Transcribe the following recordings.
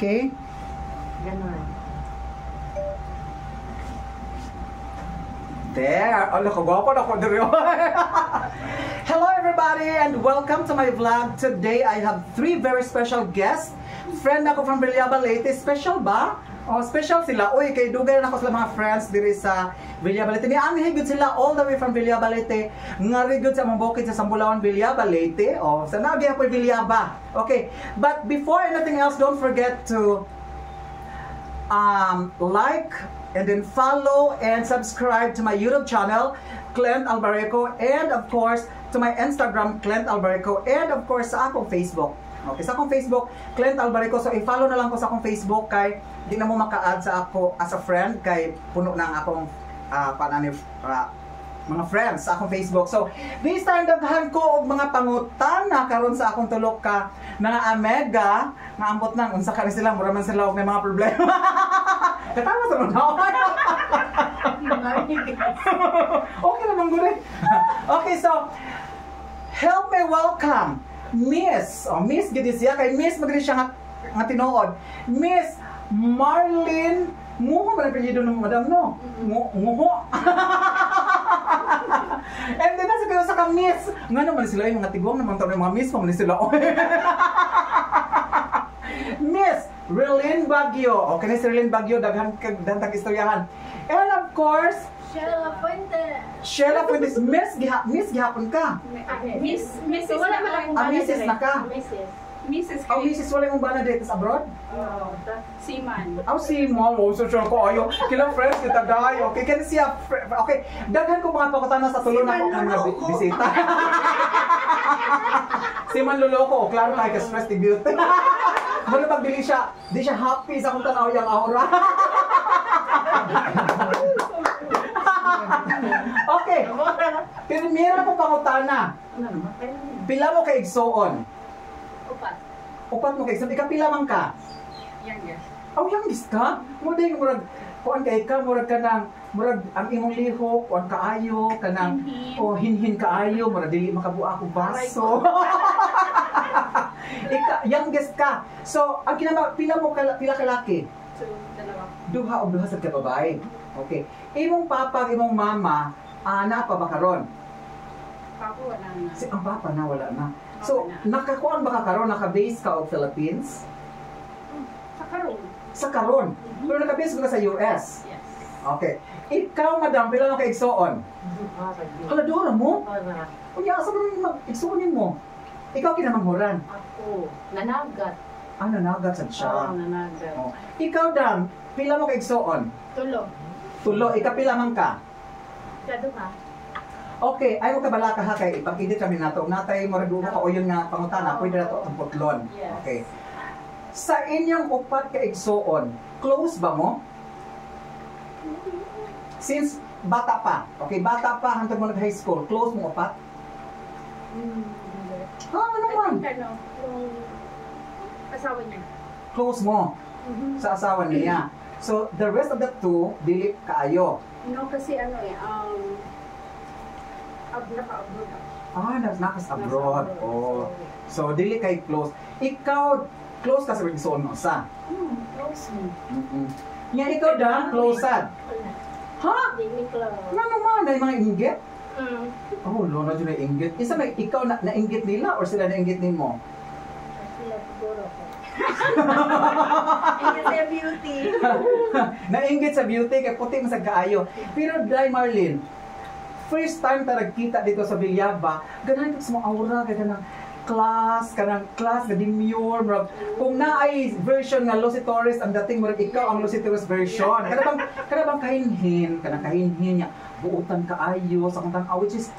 Okay? Ganon. There! Ano, kagwapo na ko dito. Hello everybody and welcome to my vlog. Today I have 3 very special guests. Friend ako from Villaba Leyte. Special ba? Oh, special sila. Uy, kay dugay na ako sila mga friends diri sa Villaba Leyte. Ni ang higud sila all the way from Villaba Leyte. Nga rigud sa mga bukid sa Sambulawan, Villaba Leyte. Oh, sa nabi ako Villaba. Okay. But before anything else, don't forget to like and then follow and subscribe to my YouTube channel, Clint Albareco, and of course to my Instagram, Clint Albareco, and of course sa akong Facebook. Okay, sa akong Facebook, Clint Albareco. So i-follow na lang ko sa akong Facebook kay di na mo maka-add sa ako as a friend kay puno na ang akong mga friends sa akong Facebook. So this time daghan ko og mga pangutana karon sa akong tulok ka na Amega nga ambot nang unsa ka sila mura man sila og may mga problema. Katawa sa mga okay naman gulay. Okay, so help me welcome Miss, Miss gid siya kay Miss magdi siya nga tinuod. Miss Marlene Nguho man apelyido ng madam no. Nguho. And then nasa sa ka Miss, nga naman sila yung mga tigong naman taon mga Miss pa man sila. Miss Relyn Baguio. Okay na si Relyn Baguio, daghan tag istoryahan. And of course, Sheila Fuentes. Sheila Fuentes. Miss gihapon ka. Mrs. Wala man akong Mrs. na ka. Mrs. Oh, Mrs. wala mong bana dito sa abroad? Seaman. Oh, si Mom. Oh, so sure ko. Ayo, kilang friends kita dayo. Okay, kasi siya. Okay, daghan ko mga pakutana sa tulong na ko nga bisita. Si Man Luloko. Klaro tayo ka-stress ni beauty. Muna pagbili siya, di siya happy sa kung tanaw yung aura. Okay. Pero meron akong pangutana. Pila mo kay Igsoon? Upat mo kay Igsoon. Ikapila man ka? Youngest. Oh, youngest ka? Muna yung murag, kuan kay ka, murag ka ng, murag ang imong liho, kuan kaayo, ka ng, o hinhin kaayo, murag dili makabuha ako baso. Youngest ka. So, ang pila mo pila ka laki? Duha o duha sa kababae. Okay. Imong papa, imong mama, napa ba karon? Papa wala na. Si ang papa na wala na. So, nakakuan ba ka karon, naka-base ka og Philippines? Sa karon. Sa karon. Pero naka-base ka sa US. Yes. Okay. Ikaw, madam, pila mo kay igsoon? Haladora mo? Kuya, asa mo igsuonin mo? Ikaw kinamanghuran. Ako, nanagat. Nanagat sa siya. Oo, nanagat. Oh. Ikaw, dam, pila mo kay igsoon? Tulo. Tulo, ikapila man ka? Kaduha. Okay, ayaw ka bala ka ha kay ipag-edit kami nato. Natay mo raduha ka o yun nga pangutana, pwede na to ang putlon. Yes. Okay. Sa inyong upat ka igsoon, close ba mo? Since bata pa, okay, bata pa hangtod mo nag-high school, close mo upat? Ano naman? Yung asawa niya. Close mo sa asawa niya. So, the rest of the 2, dili kaayo. No, kasi naka-abroad ako. Nakas abroad. Oh. So, dili kay close. Ikaw, close ka sa igsoon mo sa? Close me. Nga ikaw da, close-ad. Ha? Dili close. Ano naman? Dahil mga inggit? Oh, lona dyan na inggit. Isa may ikaw na-inggit nila or sila na-inggit nimo? Sila siguro ko. Ingat sa beauty. Na-inggit sa beauty, kaya puti mo sa kaayo. Pero dahil Marlene, first time ta nagkita dito sa Villaba, ganahan ito sa mga aura, ganahan ng class, na demure, marag, kung naay version nga Lucy Torres, ang dating marag ikaw ang Lucy Torres version. Kada bang kahinhin, niya, buutan kaayo, sa kung tanaw, which is,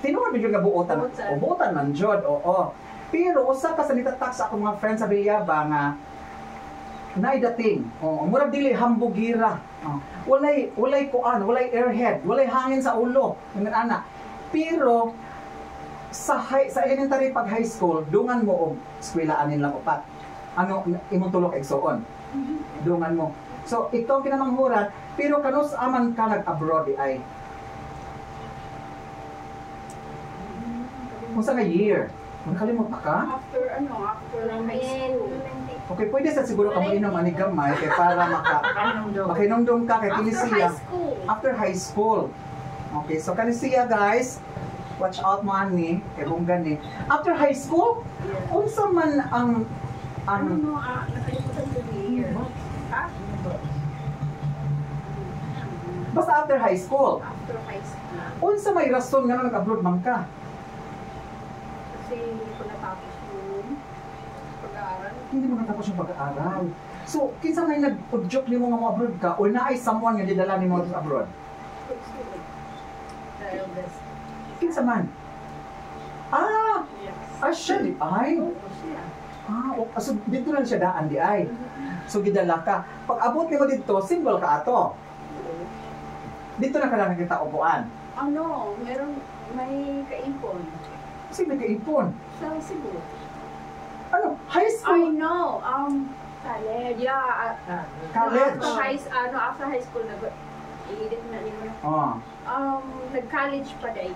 tinuod mo yun nga buutan. O buutan man jud, oo. Pero usa ka sa nitatak sa akong mga friends sa Villaba nga naay dating. Murag dili hambugira. Walay kuan, walay airhead, walay hangin sa ulo. Ana. Pero sa elementary pag high school, dungan mo og eskwelahan nila upat. Ano imong tulok igsoon. Dungan mo. So ikaw kinamanghuran, pero kanus aman ka nag-abroad ay. Kung sa nga year, Nakalimot pa ka? After high school. Okay, pwede sa siguro ka mainom ani gamay kay para makinumdum ka kay kini After siya high school. after high school. Okay, so kani siya guys, watch out mo ani kay kung gani. After high school, unsa man ang Nakalimutan ko ni year. Ha? basta after high school, After high school. unsa may rason nga nag-abroad man ka? Kasi hindi ko natapos yung pag-aaral. Hindi mo natapos yung pag-aaral. So, kinsa may nag-udyok nimo nga mo-abroad ka or naay someone nga didala nimo sa abroad? The eldest. Kinsa man? Ah, Yes. siya di ay. Oo, siya. So dito lang siya daan di ay. So gidala ka. Pag abot nimo dito, single ka ato. Dito na ka lang nakita upuan. Ano, may kaipon. Kasi may kaipon. Sa Cebu. Ano, high I school? know, college. Yeah. College. After high school, i-edit na nila. Oh. Nag-college pa dahil.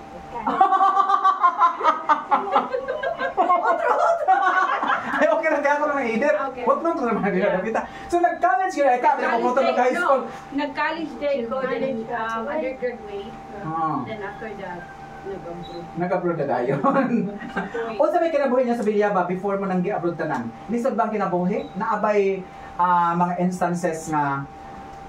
Ay, okay lang kaya ako na edit. Okay. Huwag nang naman nila nakita. So nag-college ka, ikaw, pinapapunta mo high school. Nag-college day ko, then undergraduate. Ah. Then after that, nag-abroad. Nag-abroad na dayon. O sa may kinabuhi niya sa Bilyaba before mo nang gi-abroad tanan. Lisod ba ang kinabuhi? Naabay mga instances nga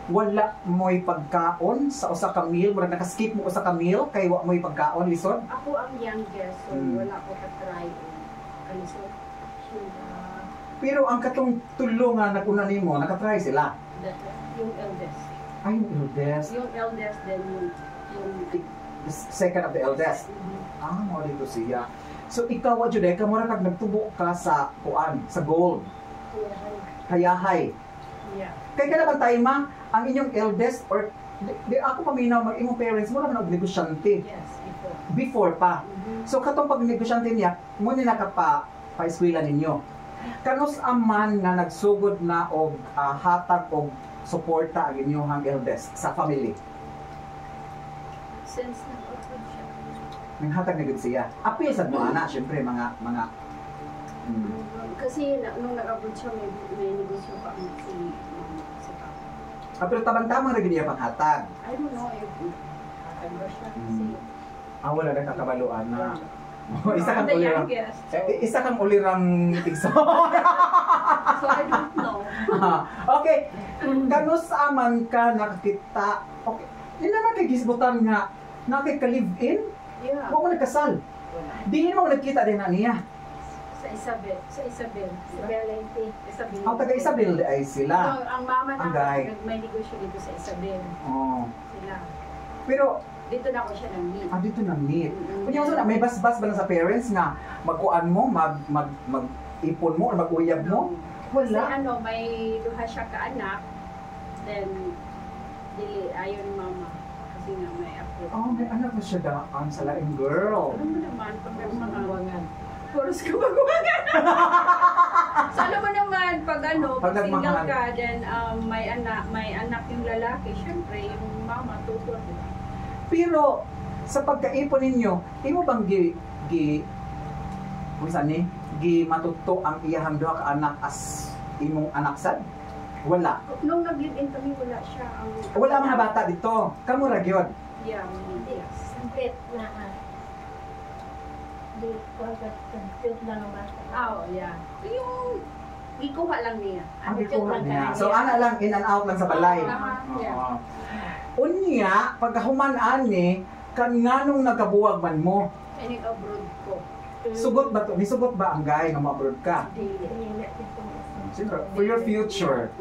wala mo'y pagkaon sa usa ka meal, murag naka-skip mo usa ka meal kay wa mo'y pagkaon lisod. Ako ang youngest, so wala ko ka-try. So, Pero ang katong tulo nga nag-una nimo, naka-try sila. yung eldest. Ay, yung eldest. Yung eldest, then yung The second of the eldest. Mo dito siya. So ikaw wa jud ka mura kag nagtubo ka sa kuan, sa gold. Hayahay. yeah. Kay kada bang time ang inyong eldest or di ako paminaw mag imong parents mo naman og negosyante Yes, before. before pa. So katong pag negosyante niya, mo ni pa-eskwela ninyo. Kanus aman nga nagsugod na og hatag og suporta ang inyong eldest sa family. Since nag-abroad siya. May hatag na gud siya. Apil sa mga anak, syempre mga Kasi nung nag-abroad siya, may negosyo pa si Papa. pero tabang-tamang ra gid niya panghatag. I don't know if kakaiba siya kasi. Wala na kakabaluan na. Isa kang I'm the ulirang youngest, so, isa kang ulirang tigso. so I don't know. Okay. Kanus aman ka nakakita. Okay. Di naman kay gisbutan nga nakika-live-in. Yeah. Wa mo nagkasal. Wala. Di mo nagkita din na niya. Sa Isabel. Isabel. Ang taga Isabel di ay sila. No, ang mama Ang na guy. may negosyo dito sa Isabel. Oh. Sila. Pero Dito na ako siya nang meet. dito na meet. Mm-mm. Kunya so may bas-bas ba na sa parents nga magkuan mo, mag-ipon mo or mag-uyab mo? Kasi Wala. may duha siya ka-anak. Then, dili, ayaw ni mama. Kasi nga may apo. Oh, may anak na siya daan sa laing girl. Alam mo naman, pag may mga puros ka magwagan. So, alam mo naman, pag Pag single nagmahal. ka, then may anak yung lalaki, syempre, yung mama, tutor. Pero sa pagkaipon ninyo, imo bang gi matuto ang iyahang duha ka anak as imong anak sad? Wala. Nung nag-live-in kami, wala siya. Wala mga bata dito. Kamu ra gyud. Yeah, yes. Sempit na Oh, yeah. Yung ikuha lang niya. Ang ikuha niya. So ana lang in and out lang sa balay. Yeah. Unya, pagkahuman ani kan nganong nagabuwag man mo. Ay, nag-abroad ko. Sugot ba to? Nisugot ba ang guy nga ma-abroad ka? Siyempre, for your future.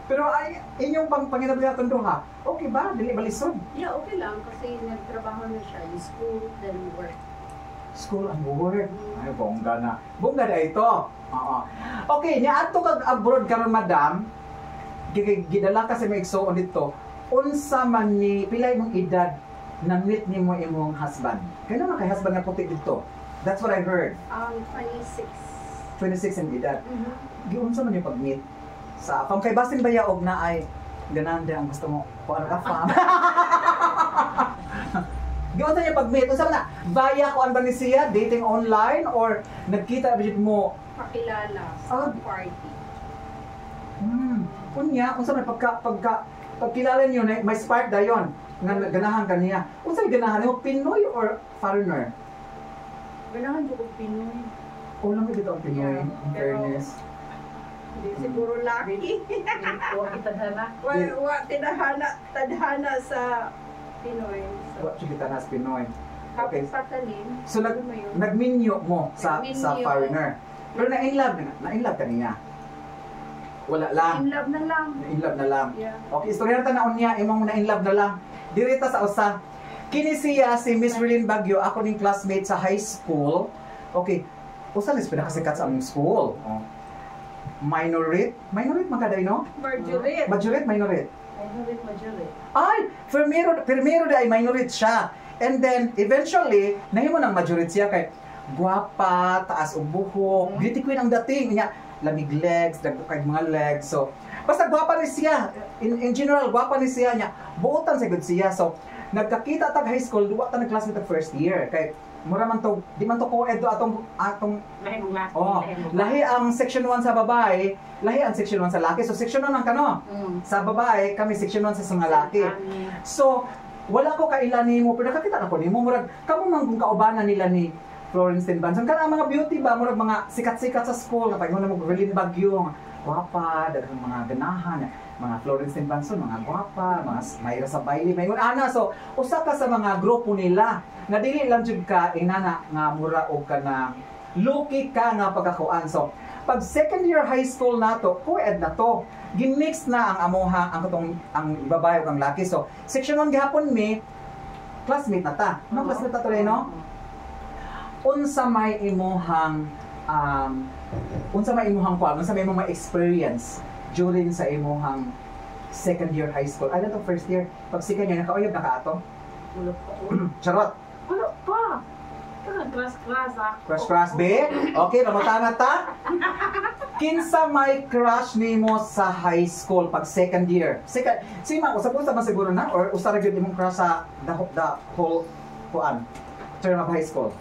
Pero ay inyong panginabuhian duha. Okay ba? Dili balisod. Yeah, okay lang kasi nagtrabaho na siya. Yung school, then work. School and work. Ay, bongga na. Bongga na ito. Oo. Okay, niadto kag abroad karon madam. Gidala ka sa may igsoon dito. Unsa man ni pilay mong edad na meet nimo imong husband? Kaya naman kay husband nga puti dito. That's what I heard. 26. 26 ang edad. Mhm. Giunsa man yung pag-meet? Sa kay Basin Bayaog na ay ganande ang gusto mo. Kung ano ka fam. Giunsa niya pag-meet? Unsa man na? Via ko ba ni siya? Dating online? Or nagkita ba mo? Pakilala Ah. sa party. Unya, unsa may pagkilala niyo na may spark dayon nga ganahan kaniya. Unsa may ganahan mo, Pinoy or foreigner? Ganahan ko kung Pinoy. O lang bitaw ang Pinoy, Yeah, in pero- fairness. Hindi siguro lucky. Huwag kita na. Wa tadhana sa Pinoy. Wa So, siya kita nas Pinoy. Okay. kapag patalin, So ano mo yun? nagminyo mo sa Nagminyo. foreigner. Pero na-inlove ka niya. Wala lang. In love na lang. Na-inlove na lang. Yeah. Okay, istorya ta naon niya imong na-inlove na lang. Direta sa usa. Kini siya si Miss Rilin Bagyo, ako ning classmate sa high school. Okay. Usa lang pinakasikat sa among school. Oh. Minorit man kada no? Marjorie. Minorit. Majorit. Ay, primero ay minorit siya. And then, eventually, nahimo ng majority siya kay guwapa, taas ang buhok, beauty queen ang dating niya, lamig legs, dagkay mga legs. So, basta guwapa ni siya. In general, guwapa ni siya niya. Buotan sa good siya. So, nagkakita tag high school, duwa ta nag-classmate tag first year. Kay mura man to, di man to co-ed do atong Lahi mong laki. oh, lahi ang section 1 sa babae, lahi ang section 1 sa laki. So, section 1 ang kano. Sa babae, kami section 1 sa mga laki. So, wala ko kailan nimo, pero nakakita na ko nimo murag kamo man kung kaubanan nila ni Florence Tinbanson. Kana mga beauty ba murag mga sikat-sikat sa school na pagmo na mo Rilin Bagyo, gwapa, daghang mga ganahan, mga Florence Tinbanson, mga gwapa, mga Mayra sa baile, mayon ana. So, usa ka sa mga grupo nila nga dili lang jud ka inana nga mura og kana lucky ka nga pagkakuan. So, pag second year high school nato, co-ed na to. Gimix na ang amoha ang babae ug ang laki. So, section 1 gihapon mi classmate na ta. No classmate ta to no? Unsa may imuhang unsa may imong experience during sa imong second year high school? Ano to first year? Pag second year nakauyab na ka ato? Ulo pa. Charot. Ulo pa. Crush ako. Crush be? Okay, namutana ta? Kinsa may crush nimo sa high school pag second year? Sima, usap-usap ba siguro na? Or usa ra gyud imong crush sa the whole term of high school?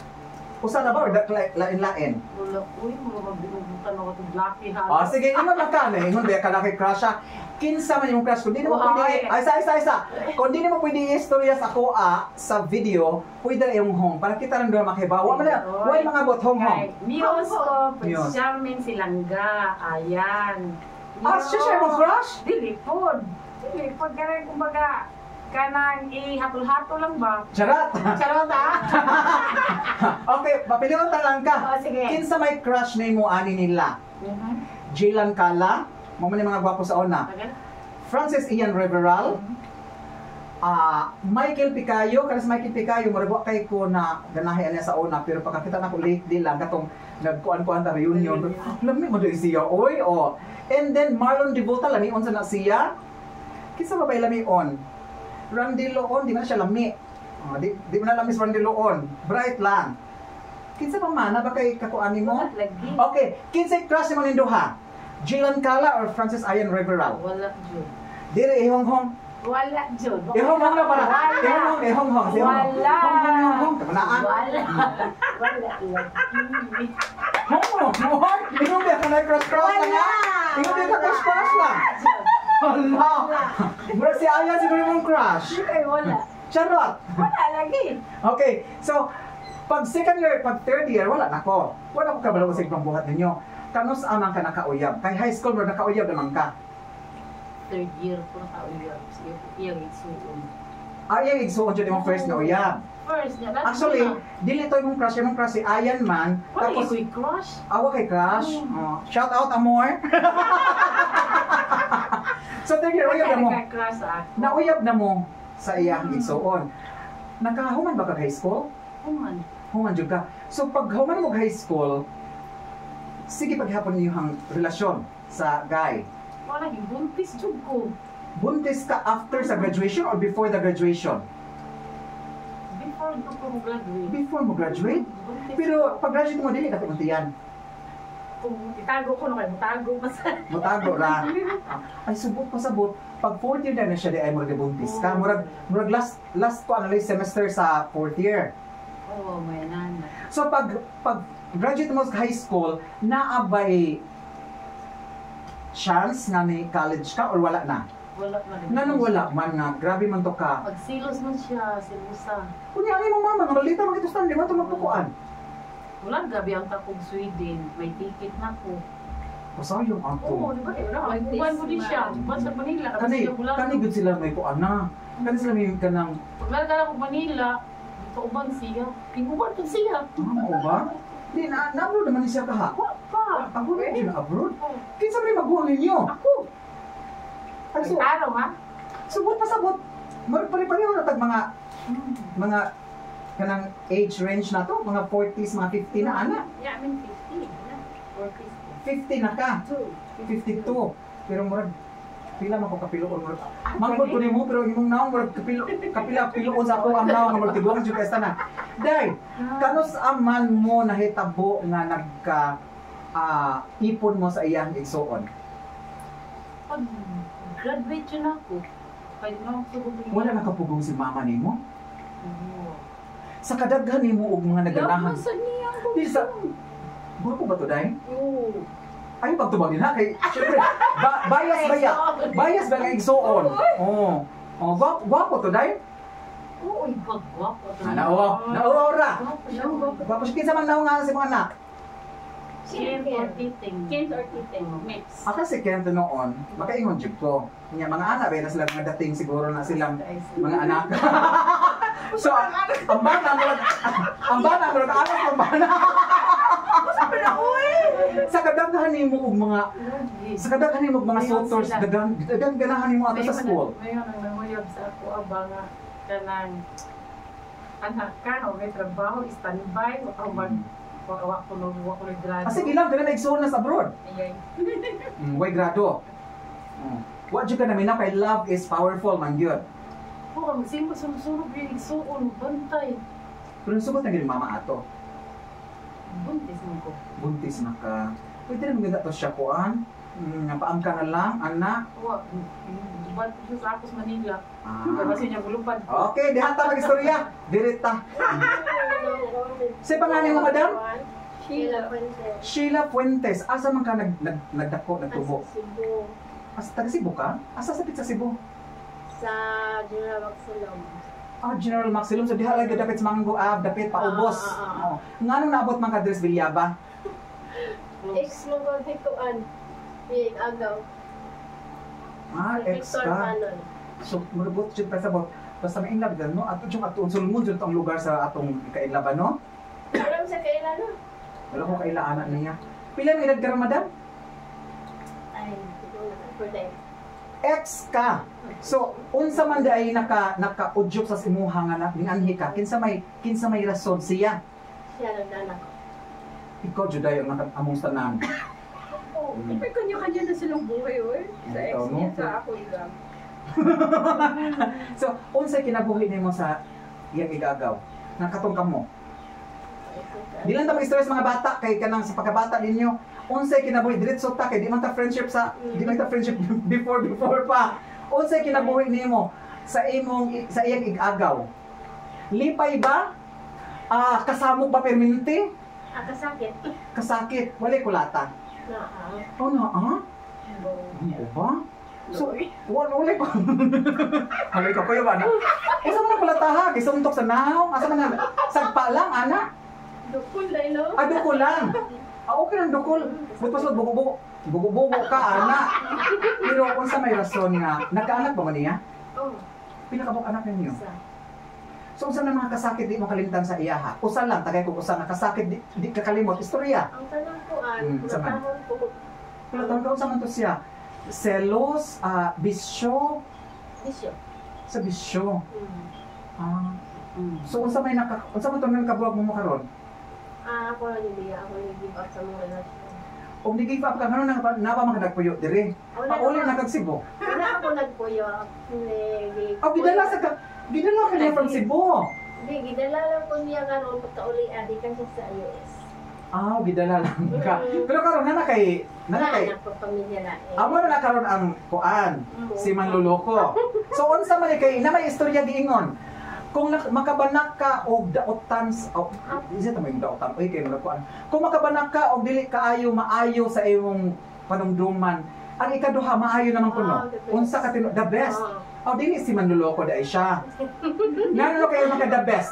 Usa na ba or lain-lain? Ulo. Uy, mga mabinubutan ako itong lucky ha. Ah, sige, ingon na ka na. Ingon ba ka na kay crush siya? Kinsa man yung crush? Kung di mo pwede, isa. Kung di mo pwede istorya sa kuha sa video, pwede na yung hong. Para kita lang doon makibawa. Huwag mga bot hong. Muse ko, Prince Muse. Charming Silangga. Ayan. Ah, siya yung crush? Dilipod. Kaya kumbaga, kanang hatol-hatol lang ba? Charot! Charot ah! Okay, papilimutan lang ka. Oh, sige. Kinsa may crush na mo ani nila? Jaylan Cala, mo man yung mga gwapo sa una. Francis Ian Reveral, Michael Picayo, kasi Michael Picayo, maragwa kay ko na ganahe niya sa una, pero pagkakita na ko lately lang, katong nagkuan-kuan ta reunion, lami mo doon siya, oy, oh. And then Marlon Devota, lamion sa na siya. Kinsa ba ba lamion? Randy Loon, di man na siya lami. Di mo na lami si Randy Loon, bright lang. Kinsa pa man, ba kay kakuani mo? Lagi. Okay, kinsay crush mo ninduha? Jaylan Cala or Francis Ian Reveral? Wala, Jun. Dire ihong-hong. Wala, Jun. Ihong-hong na para. Ihong-hong. Wala. Ihong-hong. Kamanaan. Wala. Wala. Hong-hong. Ihong ba ka na crush na nga? Ihong ba ka crush lang? Hala. Mura si Ayan siguro mong crush. Ay, wala. Charot. Wala lagi. Okay, so pag second year, pag third year, wala na ko. Wala ko kabalo sa ibang buhat ninyo. Kanos amang ka nakauyab? Kay high school mo nakauyab naman ka. Third year ko na kauyab. Sige, iyang igsuon. Yung igsuon dyan yung first na uyab. First, na. Actually, dili to yung crush si Ayan man. wala Tapos, iko'y crush. awa kay crush. Oh, shout out, Amor. So, third year, uyab na mo. Crush ako. Nauyab na mo sa iyang igsuon. Nakahuman ba ka high school? Human. Human jud ka. So, pag human mo high school, sige paghapon niyo ang relasyon sa guy. Wala, buntis jud ko. Buntis ka after sa graduation or before the graduation? Before ko graduate. Before mo graduate? Buntis Pero ko. pag graduate mo, dili ka timuntiyan. Kung itago ko na kayo, mutago pa sa... Mutago ra. Ay, subot pasabot. Pag fourth year na siya, di ay murag buntis ka. Murag last ko ang last semester sa fourth year. Oo, may nana. So pag graduate mo sa high school, naabay chance nga ni college ka or wala na? Wala na rin. Nganong wala man nga, grabe man to ka. Pagsilos man siya, silusa. Kunya ang imong mama, nga balita man ito stand, di man ito magpukuan. Wala gabi ang takong Sweden, may ticket na ko. Usaw yung ato. Oo, di ba? Wala, buwan ko din siya. Buwan sa Manila. Kani gud sila may kuan na. Kani sila may kanang, Pag nagdala ko Manila, dito uban siya. Pinguban ko siya. ano ba? Di na-abroad naman ni siya kaha. Pa! Abroad na abroad? Kinsa may maguha ninyo? Ako! Ay, so, Araw ha? subot pasabot. Pare-pareho na tag mga kanang age range na to, mga 40s, mga 50 na ana. Yeah, I mean 50. Yeah. Or 50 na ka. 52. Pero murag pila man ko kapiluon murag. Mangkot ko nimo pero imong naong murag kapila piluon sa ako ang naong nga murag tiguang jud kay na. Day, kanus aman mo nahitabo nga nagka ipon mo sa iyang igsuon. Pag graduate yun ako. Kaya naman ko Wala nakapugong si mama nimo. Sa kadaghan nimo og mga naganahan. Saan niya ako? Di sa Grupo ba to, Day? Oo. Ay, pagtubagin ha, kay, syempre, bias ba nga igsuon? Oo. Oh, gwapo to, Day? Oo, ibagwap. Naura. Gwapo. Gwapo siya, kinsa man naong nga sa mga anak. Kent or titing. Kent or titing. Mix. Ako si Kento noon, makaingon jud ko. Kanya mga anak, ba na sila mga dating siguro na silang mga anak. So, ang bata mo ang anak ng bana. Sabi na, uy! Sa kadaghan nimo og mga suitors, dagang ganahan nimo ato sa school. Ngayon ang nanguyab sa ako abang kanang anak ka o may trabaho, standby, wakawa ko nag-grado. Kasi ilang ka na nagsuon na sa abroad. Ayay. Way grado. What you ka namin na kay love is powerful man yun. Oo, magsimba sunod-sunod yung igsuon, bantay. Pero sugot na gini mama ato. Buntis mo ko. Buntis na ka. Pwede na maganda to siya kuan. Paam ka na lang, anak. Wa, dubat ko siya sa Apos, Manila. Ah. Kasi niya gulupad. Okay, dihan ta mag-istorya. Direta. Sa pangalan mo, madam? Sheila Fuentes. Sheila Fuentes. Asa man ka nagdako, nagtubo? Cebu. Asa taga Cebu ka? Asa sa sa Cebu? Sa General Maxilom. General Maximum. So diha lang dapit sa Manggo dapit paubos. Oh. Nganong naabot man ka Dres Villaba? Ex-lugar hikuan. Agaw. Ex Victor ka. Manon. So murabot jud pa sa bot. Basta may inlab no? Ato jud atong sulmon jud ang lugar sa atong kainlaban no? Alam sa kailan no? Wala ko kaila anak niya. Pila may edad ka Ramadan? Ay, siguro na. Protect. Ex ka. So unsa man day naka-udyok sa imuha nga ninganhi ka? Kinsa may rason siya? Siya nagdanak. Ikaw jud dayon among tanan. Oo. May kanya-kanya na silang buhay, oy. Sa ex Ikaw, no? niya, sa ako lang. So unsay kinabuhi nimo sa iyang igagaw? Nakatong kamo. Di lang ta mag-stress mga bata kay kanang sa pagkabata ninyo. Unsay kinabuhi diretso ta kay di man ta friendship before pa. Unsay kinabuhi nimo sa iyang igagaw? Lipay ba? Kasamok ba permanente? Kasakit. Kasakit, walay kulata. Oh na Ano ba? So, wala ko. Halay ka kuya ba na? Asa man kulataha, kay suntok sa nahaw, asa man sagpa lang ana. Dukul na ilo. Dukol lang. Okay lang dukol. Butas bugo ka ana. Pero kung sa may rason nga, nagkaanak ba man niya? Oo. Pinakabok anak ninyo. Isa. So usa na mga kasakit di mo kalimtan sa iyaha. Usa lang tagay ko usa na kasakit di ka kalimot istorya. Ang tanong ko Saman. natahon ko. Kulatang ka unsa man to siya? Selos, bisyo, Isyo. sa bisyo. So unsa man to nang kabuag mo karon? Ako lang hindi. Ako nag-give up sa mga relasyon. Og nigi pa ka karon na pa man nagpuyo diri. Pauli na kag Cebu. Wala ako nagpuyo. Gidala ka niya from Cebu. Hindi, gidala lang ko niya karon pagkauli di ka siya sa US. Gidala lang ka. Pero karon na kay Anak ko pamilya na amo na karon ang kuan si Manluloko. So unsa man kay na may istorya giingon. Kung makabanak ka og daotan isa ta may daotan kay kuan. Kung makabanak ka og dili kaayo maayo sa imong panumduman, Ang ikaduha maayo naman kuno. the best. Unsa ka the best. Oo. Dili si manluloko dai siya. Ngano na kayo mga the best?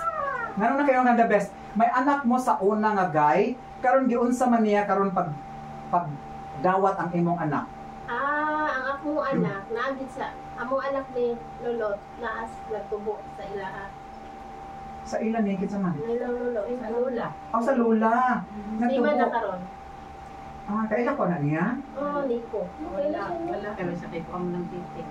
Ngano na kayo nga the best? May anak mo sa una nga guy, karon giunsa man niya karon pag dawat ang imong anak. Ang akong anak, naagid sa among anak ni Lolo, naas nagtubo sa ilaha. Sa ilan ni sa man? Lolo, sa Lola. Sa lola. Di man na Nagtubo. karon. Kailan ko na niya? Niko. Wala kami sa kay ng titing.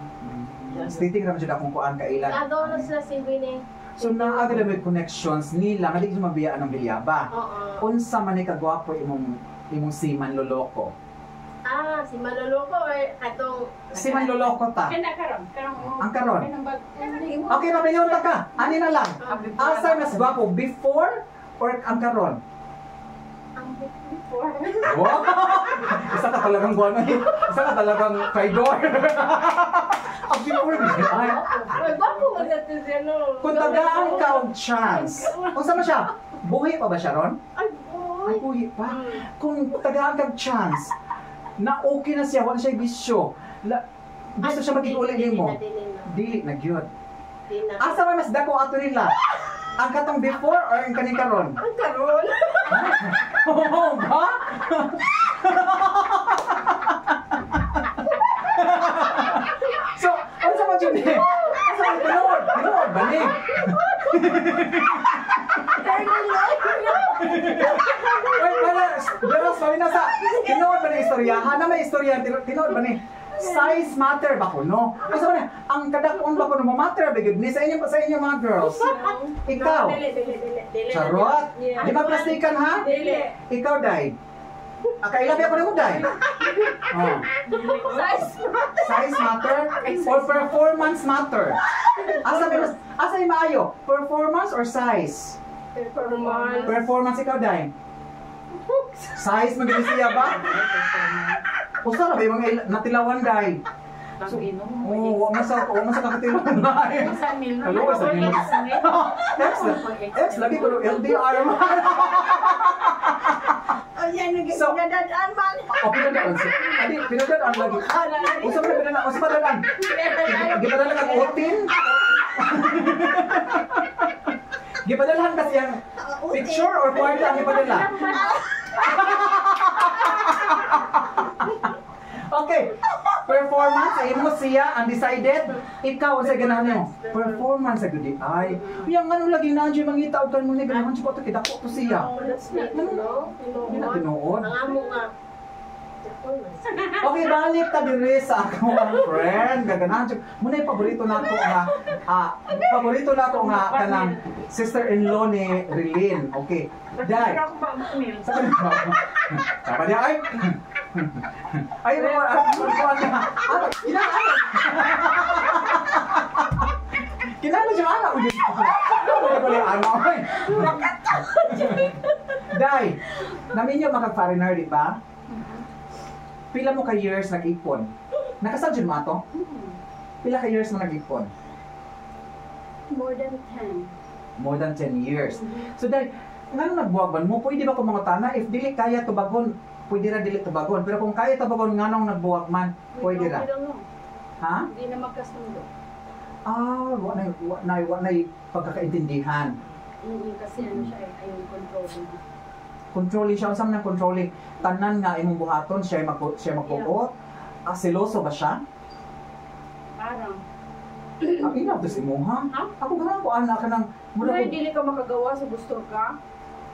Stating naman siya akong kuan kailan. Adolo sila si Winnie. So naa gid may connections nila nga di mo mabiyaan ng bilyaba. Oo. Unsa man ni kagwapo imong siman loloko? Si Manloloko or katong Siman loloko ta. karon. Ang karon. Okay, mabinyon ta ka. Ani na lang. Asa mas gwapo before or ang karon? Ang before. Wow! Isa ka talagang guano. Isa ka talagang traidor. Ang before ay. Bago magato siya no. Kung tagaan ka og chance. Unsa man siya? Buhi pa ba siya ron? Ay, Ay, buhi pa. Kung tagaan ka og chance, na okay na siya, wala siya bisyo. Gusto siya maging-uli nimo. Dili na gyud. Asa man mas dako ato nila? Ang katong before or ang kaning karon? Ang karon. Oh, ba? So, ano sa mga yun eh? Asa man tinuod? Tinuod, balik. Wait, pala, Beros, sabi na sa, tinuod ba na istoryahan? Na may istorya, tinuod ba ni? Size matter ba ko, no? Kasi ba ang kadakon ba ko no, matter ba yun? Sa inyo mga girls. Ikaw. Dili. Charot. Di ba plastikan ha? Dili. Ikaw, Day. Kailan ba mo, Day? Oh. Size matter or performance matter? Asa yung maayo? Performance or size? Performance ikaw, Day. Size magiging siya ba? Usa na ba yung mga natilawan, Day? So, Wag masa kakatilawan, Day. Kaluwas na yun. Ex, lagi ko LDR man. So, Pinadadaan man. pinadaan. Adi, pinadaan lagi. Usa pa pinadaan, usa pa pinadaan. Gipadala kang otin. Gipadalahan kasi ang picture or kwarta ang gipadala. Okay. Performance, imo siya undecided. Ikaw sa ganahan mo. Performance sa gudi ay. Yang ano lagi na diyo mangita og kan mo ni ganahan siya ko to kidako to siya. Tinuod. Ang amo nga. Okay, balik ta dire sa ako ang friend. Gaganahan siya. Muna yung paborito nako nga kanang sister-in-law ni Rilin. Okay. Dai. Sapa dia ay. Ay, ano na? Kinala siya anak mo dito. Ano anak mo? Dai, namin yung makag-foreigner, di ba? Pila mo ka years nag-ipon? Nakasal dyan mo ato? Pila ka years mo nag-ipon? More than 10. More than 10 years. So dahil, nga nagbuwagban mo, pwede ba kung mga tana, if dili kaya tubagon, pwede ra dili tubagon. Pero kung kaya tubagon, nga nung nagbuwag man, pwede ra. Ha? Hindi na magkasundo. Wala na pagkakaintindihan. Kasi ano siya, ayaw controlling. Controlling siya, saan nang controlling? Tanan nga imong buhaton, siya magbuot. Seloso ba siya? Parang. Ang inaw to si Moha. Ha? Ako ganun ko anak ka ng... Kung dili ka makagawa sa gusto ka,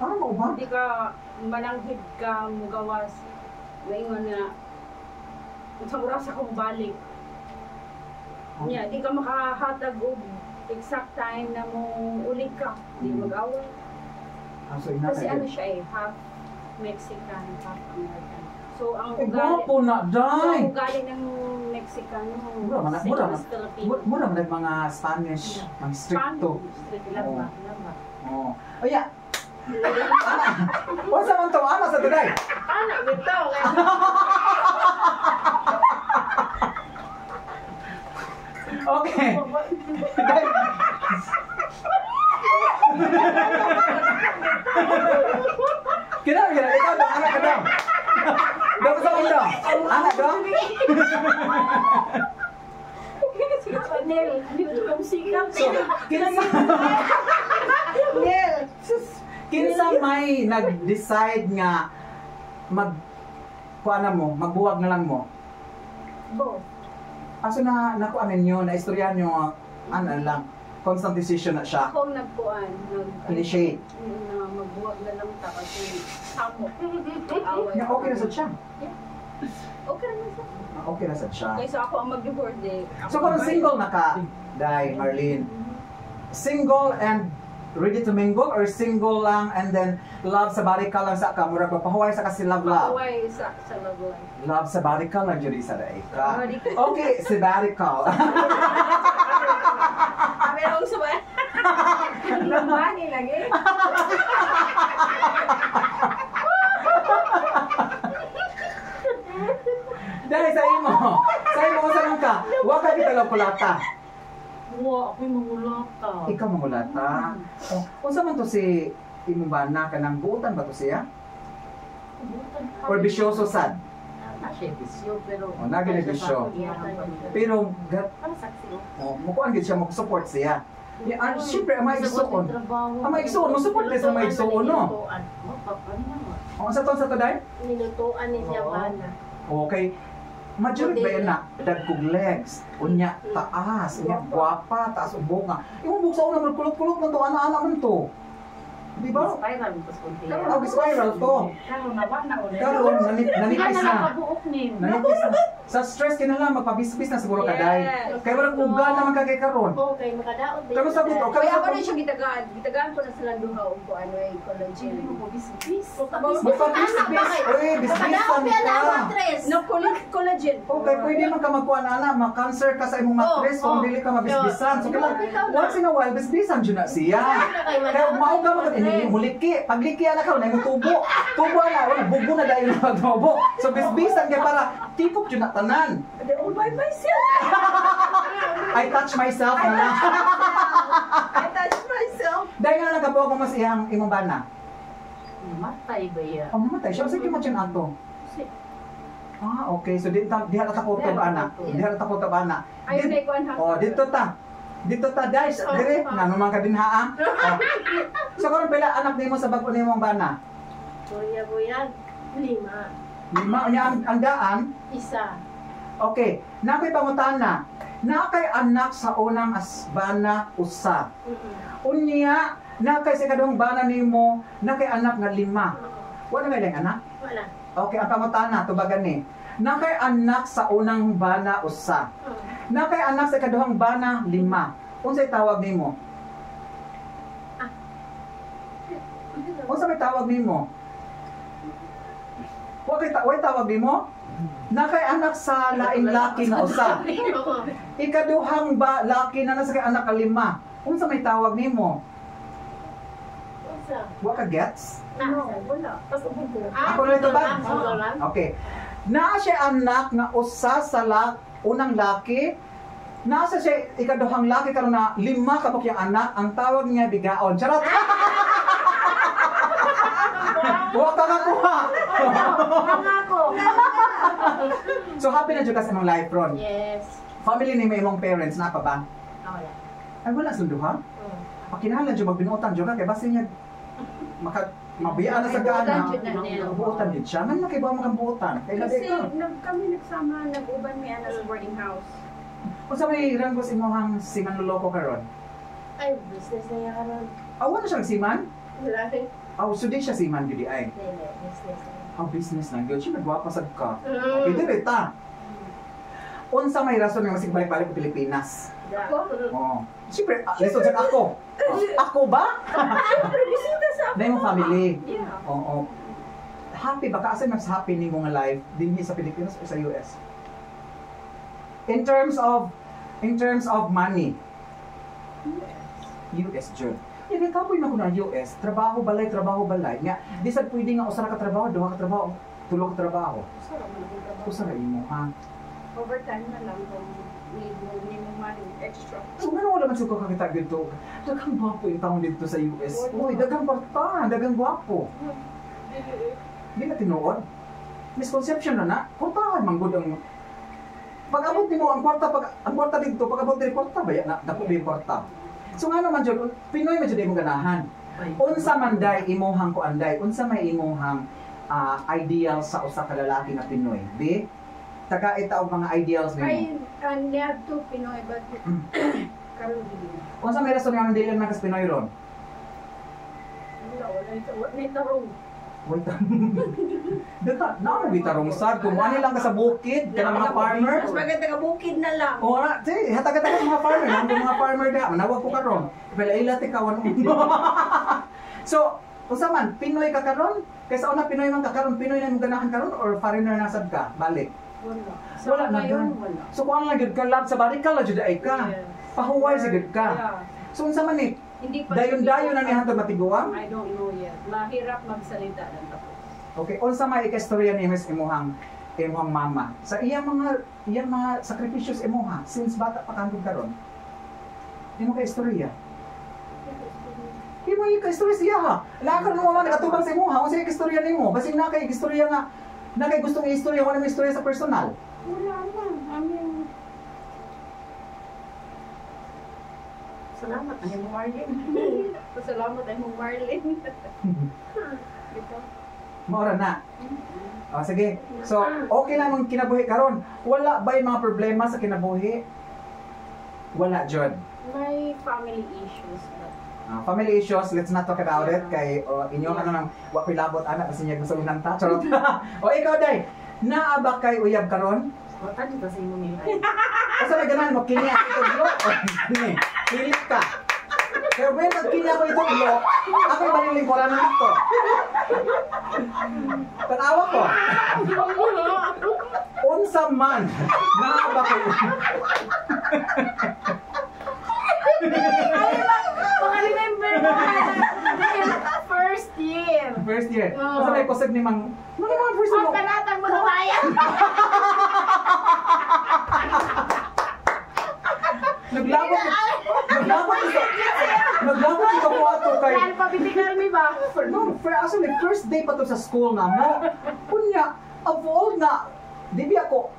Mo ba? hindi ka mananghid ka mugawas. Maingon na sa oras akong balik. Nya, di ka makahatag og exact time na mo ulit ka. Di mag-away. So ina Kasi ka. ano siya half Mexican, half American. So ang ugali, Gwapo na, so, day! ang ugali ng Mexicano, Mura man Filipino. mura man mga Spanish, mga stricto. Lamba. Oh. Oh yeah. What's man to ana sa today? Ano, bitaw. Okay. Kina ikaw daw anak ka daw. Daw sa mundo. Anak ko? Nel, dito kang sikap. So, kinsa may nag-decide nga magbuwag na lang mo. Both. Aso na nakuanin nyo, na istorya nyo, ano lang, constant decision na siya. Ako nagkuan, Initiate. na magbuwag na lang ta kasi samok. Away. Nga okay na sa siya. Okay na sa. Okay na sa siya. Kaysa ako ang mag-divorce eh. So kung single na ka, Day, Marlene, single and ready to mingle or single lang and then love sa body ka lang sa ka, murag mapahuway sa kasi love. Away sa love life. Love sa body ka lang, Judy sa day ka. Okay, sabbatical. Meron sa ba? Lambani lagi. Dahil sa imo sa nang ka, wa ka kita lang kulata. Wa, ako'y mangulata. Ikaw mangulata. Oh, unsa man to si imong bana kanang buotan ba to siya? Or bisyoso sad? Siya bisyo, pero... Oh, naging bisyo. Pero Ano saksi? mukuan gid siya mo-support siya. Siyempre, ang mga igsoon. Ang mga igsoon, mo-support din sa mga igsoon, no? O, sa to, Day? Nilutuan ni siya bana. Okay. Majority ba yan na dagkog legs, unya taas, unya guwapa, taas ubok nga. Yung buksa una man kulot-kulot man to, ana-ana man to. Di ba? Spiral, ito skunti. Ang spiral to. Karon naman na ulit. Karon nanipis na. nakabuok ni. Nanipis na. Sa stress kinahanglan magpabis-bis na siguro ka Day. Yes. Kaya walang uga naman kagay karon. Okay, makadaot din. Karon sa buto, Kaya karon ako sa rin siya gitagaan. Gitagaan ko na sila duha o kung ano ay collagen. Bis-bis. magpabis-bis. Uy, bis-bisan ka. No, collagen. Okay, pwede man ka magkuha na ma-cancer ka sa imong mattress kung dili ka mabisbisan. So kailangan once in a while bisbisan jud na siya. Kaya mao ka magkat ini muliki. Pagliki ana ka na imong tubo. Tubo na wala bubo na dayon na magtubo. So bisbisan kay para tipok jud na tanan. All by myself. I touch myself na lang. I touch myself. Dahil nga nagkabuha ko mas iyang imong bana. Matay ba yan? Oh, namatay siya. Sige mo dyan ato. Okay. So, diha na takot to ba, ana? Diha na takot to ba, ana? Ayun na ikuan ha. Oh, dito ta. Dito ta, guys. Dire, nanuman ka din ha, ah. Oh. So, kung pala anak nimo sa bago nimo ang bana? Kuya buyag. 5. 5. Unya ang daan? Isa. Okay. Nakoy pangutana. Nakay anak sa unang asbana usa. Unya, nakay sa kadong bana nimo, nakay anak nga 5. Wala may lang anak? Wala. Okay, ang pangutana, tubagan ni. Nakay anak sa unang bana usa. Nakay anak sa kaduhang bana 5. Unsay tawag nimo? Unsa may tawag nimo? Way tawag nimo? Nakay anak sa laing laki nga usa. Ikaduhang laki na nasa kay anak ka 5. Unsa may tawag nimo? Isa. Wa ka gets? Wala. Ako na ito ba? Okay. Naa siya anak nga usa sa unang laki. Nasa siya ikaduhang laki karon na 5 kabuk yung anak. Ang tawag niya bigaon. Charot! Huwag ka nakuha! Ako. So happy na dyan ka sa imong life, Ron. Yes. Family ni may imong parents, na pa ba? Wala. Ay, wala sunduhan. Pakinahalan dyan, magbinuotan dyan ka, kaya basta niya mabiyaan na sa gana. Buotan din siya. Ngayon nakibaw mo kang buotan. Kaya Kasi labi ka. kami nagsama, nag-uban mi ana sa boarding house. Kung sa may ranggos imong siman loloko ka ron? Ay, business na yan karon. Awa na siyang siman? Wala rin. So di siya siman, Judy ay. Business na. Business lang. Yun, siya nagwapasag ka. Okay, dire ta. Unsa may rason nga masig balik-balik sa Pilipinas? Ako? Oo. Siyempre, lesson sa ako. Ako ba? Siyempre, bisita sa ako. Na imong family. Yeah. Oo. Happy ba? Kasi mas happy ni mong life din sa Pilipinas o sa US? In terms of money. US, June. Yan, kapoy na ko na US. Trabaho balay. Nga, di sad pwede nga usa ka trabaho, duha ka trabaho, tulo ka trabaho. Usa ra imo, ha? Overtime na lang kung minimum money extra. So, nga wala man siya kakakita dito. Dagang gwapo yung taong dito sa US. Uy, dagang parta, dagang gwapo. Di na tinuod? misconception na kwartahan manggod ang pag abot nimo ang kwarta dito, pag abot diri kwarta ba na dako ba yung kwarta. So nga naman jud Pinoy man jud imong ganahan. Unsa man day imuhang kuanday, unsa may imuhang ideal sa usa ka lalaki nga Pinoy, di? Taga ita og mga ideals nimo. Ay, niya to Pinoy, but karon dili. Unsa may rason nga dili man kas Pinoy ron? Wala nito ro. Wait. Dito, na bitarong sad kung ano lang ka sa bukid kana mga farmer. Mas maganda ka bukid na lang. O na, sige, hatag-hatag mga farmer, nandun mga farmer da, manawag ko karon. Pala ilati ka wano. So, unsa man Pinoy ka karon? Kaysa una Pinoy man ka karon, Pinoy na imong ganahan karon or foreigner na sad ka? Balik. Wala na yun. Wala. So kung ano lang gud ka lab sa barikal la jud ay ka. Yes. Pahuway sa gud ka. Yeah. So unsa man ni? Hindi pa Dayon-dayon na ni hantod matiguang? I don't know yet. Mahirap magsalita ng tapos. Okay, unsa may ikastorya ni Miss imuhang mama sa iyang mga sakripisyos imuha since bata pa kangkod karon. Imo ka istorya. Imo ka istorya siya ha. Lakan mo man nakatubang sa imuha, unsa ka istorya nimo? Basin na kay istorya nga na kay gustong istorya wala may istorya sa personal. Wala na. Salamat ang imong Marlene. Pasalamat ay mong Marlene. Ito. Maura na. O sige. So, okay lang mong kinabuhi karon. Wala ba yung mga problema sa kinabuhi? Wala, Jod. May family issues. But Family issues, let's not talk about it. Kay inyo ka nang wapilabot anak kasi niya gusto unang ta. Charot. O ikaw, Day. Naaba kay uyab karon? Wala dito sa imong nilay. Kasi may ganan mo, kini ako ito ulo. Kini, pilit ka. Kaya ba pag kini ako ito ulo, ako yung malilingkuran na ito. Tanawa ko. Unsa man, naaba kay remember mo first year. First year. Oo. Kasi may kusog ni Mang... Ano mga first year mo? Panatang mo na bayan. Naglabot ito ko ato kay... Yan, pabitikal mi ba? No, actually, first day pa to sa school nga mo. Kunya, of all na, di ba ako,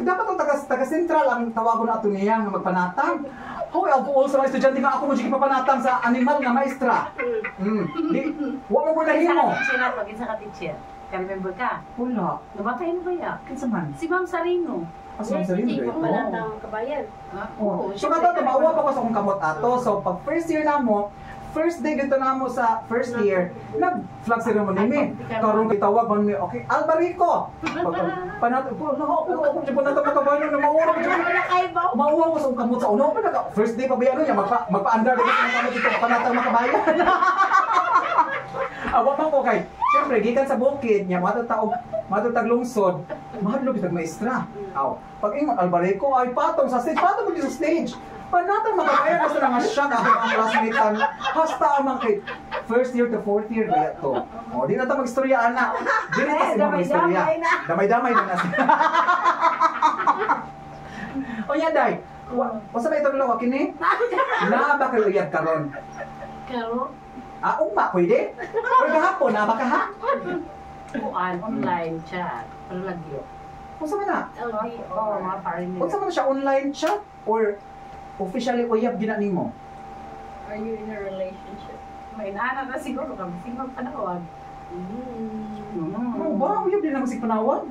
dapat ang taga-central ang tawagon na ito niya nga magpanatang. Hoy, of all sa mga estudyante nga ako mo sige papanatang sa animal nga maestra. Di, huwag mo burlahin mo. Sina pag isa ka teacher. Ka-remember ka? Wala. Nabatay mo ba ya? Kinsa man? Si Ma'am Sarino. Asam sa rin Hindi doy. ko palatang kabayan. Oh. So kato tumawa pa ko sa akong kamot ato. So pag first year na mo, first day dito na mo sa first year, nag-flag ceremony mi. Karon kitawag man mi, okay, Albarico. Panato ko, ako jud na to makabayo na mauwa ko. Wala kayo ba? Mauwa ko sa akong kamot sa uno pa naka first day pa ba ano niya magpa-under dito sa kamot dito panatang makabayan. Awa man ko kay siyempre gikan sa bukid niya matutag lungsod, mahadlok itag maestra. Aw, pag ingon Albarico ay patong sa stage. Panatang makabayan basta nga siya na ang classmate hasta ang kay first year to fourth year ba to. O di na ta magstorya ana. Di na ta si mga istorya. Damay-damay na siya. O yan day. Wasa ba itong loko kini? Na ba kayo iyag karon? Karo? Uma pwede? Or gahapon na baka ha? Kuan, online chat. Pero lagyo. Unsa man na? Oo, mga parin Unsa man siya online chat or officially uyab gina nimo? Are you in a relationship? May naanak na siguro kami. Sino panawag? Ano ba? Uyab din na masig panawag.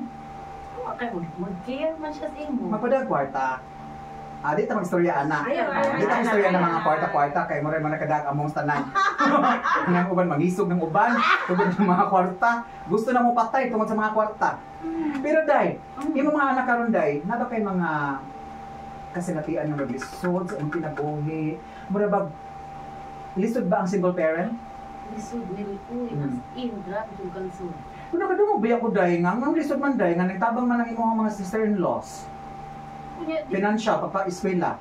Okay, mag-care man siya sa imo. Magpadag kwarta. Di ta magstorya ana. Di ta magstorya ng mga kwarta-kwarta kay mo rin man nakadag among tanan. Nang uban mangisog ng uban, tungod ng mga kwarta. Gusto na mo patay tungod sa mga kwarta. Pero day, imo mga anak karon day, na ba kay mga kasinatian ng naglisod sa imong kinabuhi? Mura ba lisod ba ang single parent? Lisod nila po. As in, grabe yung kansod. Kung nakadungog ba ako day nga, ang lisod man day nga nagtabang man ang imong mga sister-in-laws. Financial, pagpa-eskwela.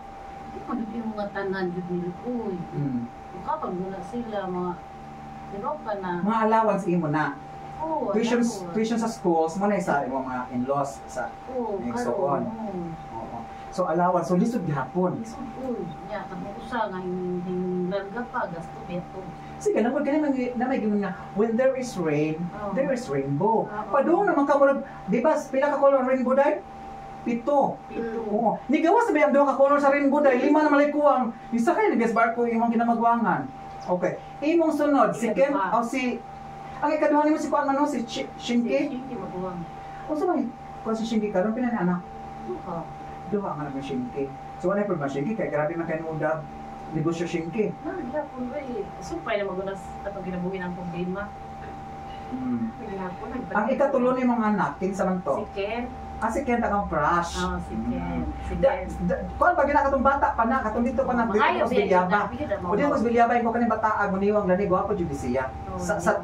Di pa yung mga tanan yun nila po. Kapag wala sila, mga dibaw ka na. Mga allowance imo na. Oo, Tuition sa schools, mo na sa imong mga in-laws sa Oo, Next on. karoon. Oo. So allowance, so lisod gihapon. Isod ko. Ya, tamo usa nga hindi larga pa gasto beto. Sige, napod ka naman na may gano'n nga, when there is rain, Oh. there is rainbow. Oo. Padung naman ka mo, di ba, pila ka color rainbow dahil? 7. Pito. Oo. Ni gawas na ba yung 2 ka color sa rainbow dahil 5 na malikuang. Isa kayo, ni barko imong kinamagwangan. Okay. Imong sunod, si Ken, o si, ang ikaduha ni mo si Kuan Mano, si Shinki. Hindi mabuwang. O sa mga, kung si Shinki ka, pinani anak. Oo. Duha nga naman Shinki. So ano yung problema Shinki? Kaya grabe man kayo mudab, negosyo Shinki. Hapon ba eh. Supay na magunas atong ginabuhi ng problema. Hapon. Ang ikatulo ni mong anak, kinsa man to? Si Ken. Si Ken takang crush. Si Ken. Si Da, Ken. kuan pag gina katong bata pa na, katong dito pa na dito Mangayo, sa Bilyaba. bigyan na, O dito sa Bilyaba ko kaning bata muniwang gani gwapo jud siya. Sa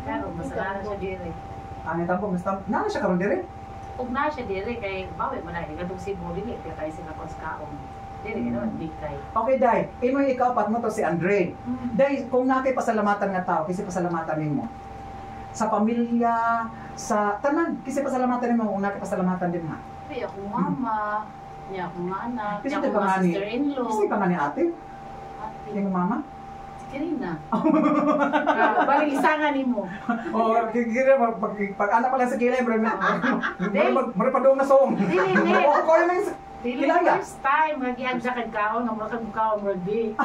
Pero masalanan siya diri. ano tampo gusto na siya karon dire. Ug na siya diri kay bawi man ay kadung Cebu dili kay kay sila kaon. Diri ginawa big kay. Okay dai, imo ikaw pat mo to si Andre. Dai kung nakay pasalamatan nga tao, kasi pasalamatan nimo. Sa pamilya, sa tanan, kasi pasalamatan nimo kung nakay pasalamatan din ha. Kaya akong mama, niya akong anak, Kasi niya di akong pa nga ni- sister-in-law. Kasi ka nga ni ate, Ate, yung mama. si Kirina. Balik isa nga ni mo. O kikira pag anak pala sa kilay, mara pa doon na song. Dili. O ko yun yung Dili Kilaya. first time magiag sa kagkaon nga mura kag kaon mura di.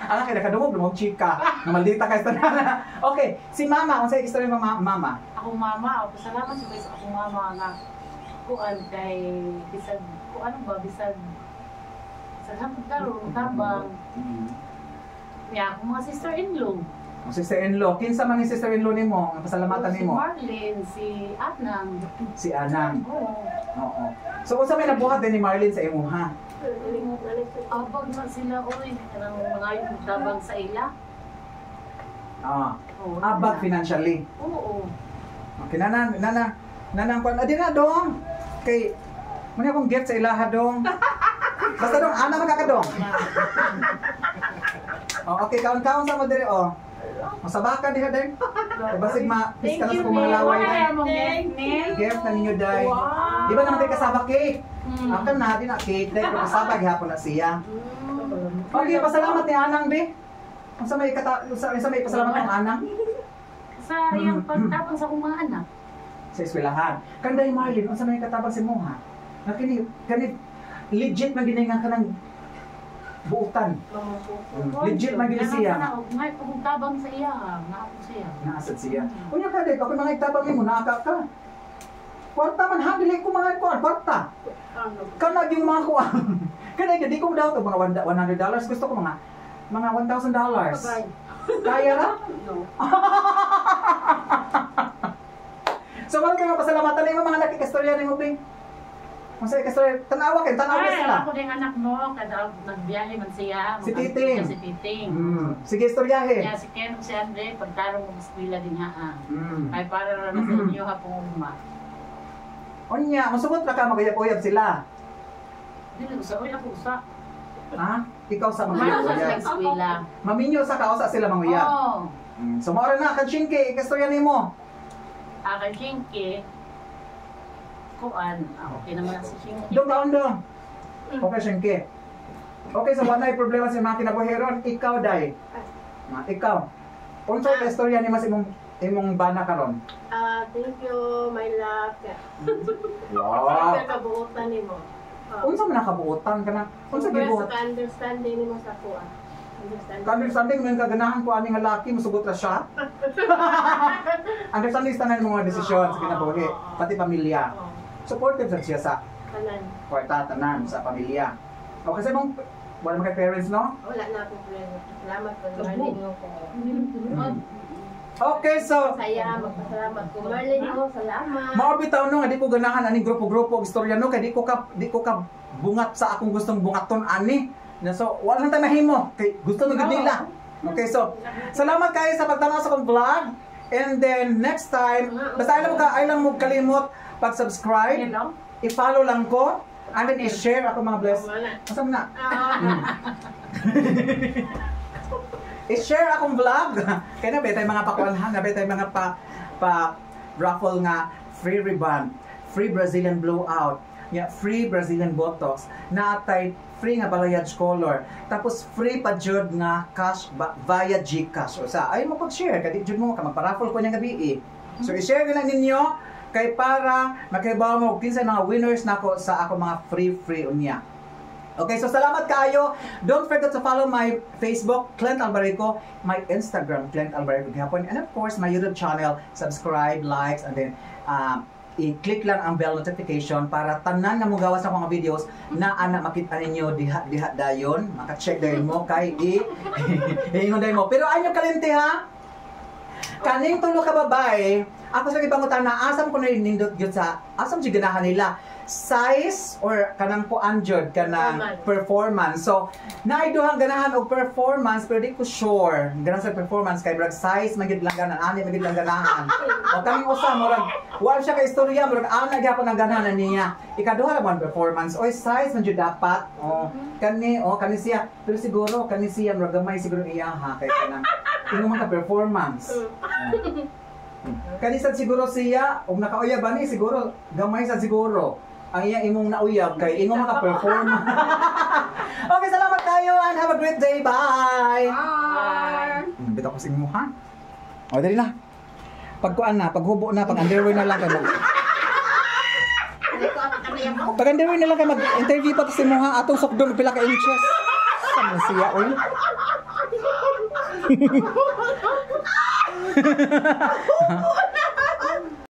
anak kaya nakadungog, lumog chika. Maldita ka sa nana. Okay, si mama, kung sa'yo istorya ng mama. Akong mama, ako salamat sa akong mama nga kuan kay bisag kuan ba bisag sa hapon karon tabang niya akong mga sister-in-law. Ang sister-in-law, kinsa man yung sister-in-law nimo, ang pasalamatan Si nimo, Marlene, si Anang. si Anang. Oo. Oo. So unsa may nabuhat din ni Marlene sa imuha? Abag na sila oy kanang mga yung tabang sa ila. Oo. Abag financially. Oo. Okay, nanang kwan adi na dong. Kay muna akong gift sa ilaha dong. Basta dong, ana magkakadong. Okay, kaon-kaon sa mo dire oh. Masabaka diha din. Basig ma-pis ka na sa Wala kumalaway. kaya mong gift. Gift na ninyo day. Wow. Di ba naman tayo kasaba cake? Mm. Akan na, di na cake. Dahil kung kasaba, gihapon na siya. Okay, pasalamat ni Anang, be. Kung sa may pasalamat ng Anang? Sa iyang pagtabang sa akong mga anak. Sa eskwelahan. Kanday Marlene, kung sa may katabang si Moha, na kani legit man giningan ka ng buutan. Legit man gini siya. May pagtabang sa iya, nga ako siya. Naasad siya. Kunya ka, dek, ako mga itabang mo, naaka ka. Kwarta man ha, dili ko mga kuwan, kwarta. Kanag yung mga kuwan. Kanag, di ko daw to mga $100. Gusto ko mga $1,000. Kaya ra? So, marami mga pasalamatan na yung mga nakikastorya ni mo, Bing. Kung sa'yo kastorya, tanawa kayo, tanawa Ay, sila. ako din anak mo, kada nagbiyahe man siya. Si Titing. Si Titing. Sige, istoryahe. Kaya si Ken, si Andre, pagtarong mo sa eskwela din haa. Ay, para na sa inyo hapong uma. Onya, masugot na ka, magayap-uyab sila. Dili ko sa, uy, ako usa. Ha? Ikaw sa mga Kumano sa uyab. eskwela. Maminyo sa kausa sila mga uyab. Oo. So, maura na, kanshinke, ikastorya ni mo. Akan Shinki, kuan, okay naman si Shinki. Doon. Okay, Shinke. Okay, so wala yung problema sa mga kinabuhiron. Ikaw, Day. Ikaw. Unsa yung istorya ni mas imong bana karon? Thank you, my love. Wow. Kabuutan nimo. Unsa man nakabuotan ka na? Unsa gibuot? Sa understanding nimo sa kuha. Understanding mo yung kaganahan ko aning lalaki, musugot na siya. Understanding sa tanan mga desisyon sa kinabuhi, pati pamilya. Supportive sa siya sa Kanan. kwarta, tanan, sa pamilya. O kasi mong, wala mga parents, no? Wala na akong friend. Salamat ko Marlene mo ko. Okay, so, Saya, magpasalamat ko. Marlene mo, salamat. maorbitaw no, nga di ko ganahan aning grupo-grupo istorya no, kay di ko ka bungat sa akong gustong bungaton ani. Na so, wala nang tayo mahimo. Kay gusto mo gud nila. Okay, so, salamat kayo sa pagtanaw sa akong vlog. And then next time, basta ay lang mo kalimot pag-subscribe. Hello? I-follow lang ko. And then i-share ako mga bless. Asa mo na? I-share akong vlog. Kaya na betay mga pakuanhan, na betay mga pa raffle nga free ribbon, free Brazilian blowout, nya free Brazilian Botox, naatay free nga balayage color, tapos free pa jud nga cash via GCash. O sa ay mo pag-share kadi jud mo ka magpa-raffle ko nya gabi. So i-share na ninyo kay para makahibaw mo kinsa mga winners nako sa ako mga free unya. Okay, so salamat kayo. Don't forget to follow my Facebook, Clint Albarico, my Instagram, Clint Albarico Gihapon, and of course, my YouTube channel. Subscribe, likes, and then i-click lang ang bell notification para tanan na mo gawas sa mga videos na ana makita ninyo diha dayon. Maka-check dayon mo kay i-ingon dayon mo. Pero anyo kalente ha? Kaning tulo ka babae, ako sa ibangutan na asam ko na nindot gyud sa asam si ganahan nila size or kanang po anjud kanang performance. So naiduhang ganahan og performance pero di ko sure ganang sa performance kay brag size magid lang ganan ani magid lang ganahan. O kaming usa murag wala siya ka istorya murag ana gyapon ang ganahan niya. Ikaduha ra man performance oy size man jud dapat. Kani siya pero siguro kani siya murag gamay siguro iya ha kay kanang tingnan man ka performance. Kani sad siguro siya og nakauyab ani siguro gamay sad siguro ang iyang imong nauyab kay imong maka-perform. Okay, salamat kayo and have a great day. Bye! Bye! Bitaw ko sa inyo ha? O, dali na. Pagkuan na, paghubo na, pag-underwear na lang kayo pag-underwear na lang kayo mag-interview pa sa inyo ha. Atong sokdong pila ka inches. Saan na siya, uy?